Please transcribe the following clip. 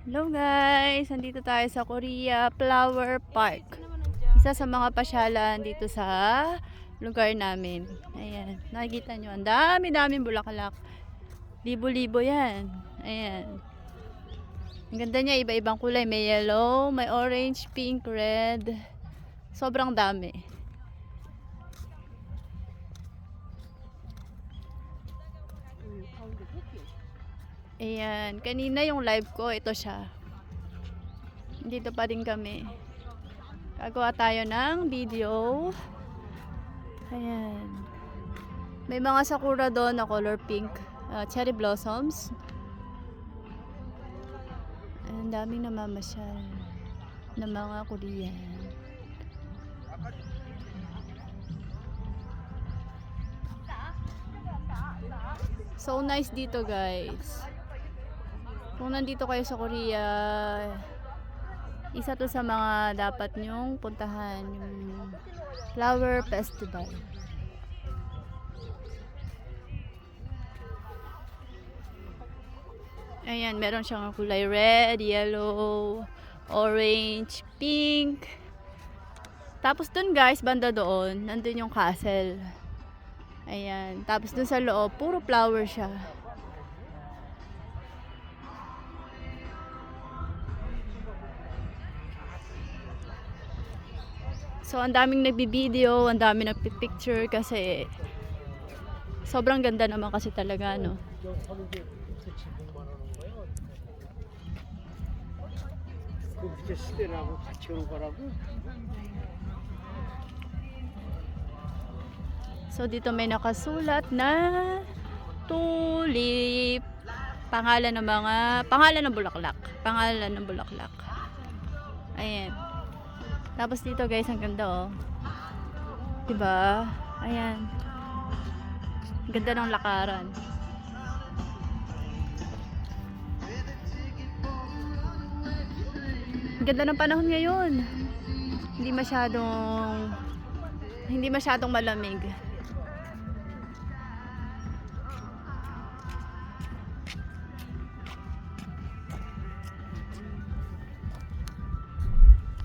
Hello guys! Nandito tayo sa Korea Flower Park. Isa sa mga pasyalan dito sa lugar namin. Ayan, nakikita nyo, ang dami-daming bulaklak. Libo-libo yan. Ayan. Ang ganda niya, iba-ibang kulay. May yellow, may orange, pink, red. Sobrang dami. Ayan, kanina yung live ko, ito siya. Dito pa din kami. Gagawa tayo ng video. Ayan. May mga sakura doon na color pink. Cherry blossoms. Ang daming namamasyal ng mga Korean. So nice dito guys. Kung nandito kayo sa Korea, isa to sa mga dapat nyong puntahan, yung Flower Festival. Ayan, meron siyang kulay red, yellow, orange, pink. Tapos dun guys, banda doon, nandun yung castle. Ayan, tapos dun sa loob, puro flower siya. So, ang daming nagbibideo, ang daming nagpipicture kasi sobrang ganda naman kasi talaga, no? So, dito may nakasulat na tulip. Pangalan ng bulaklak. Pangalan ng bulaklak. Ayan. Tapos dito guys, ang ganda oh. Diba? Ayan. Ganda ng lakaran. Ganda ng panahon ngayon. Hindi masyadong malamig.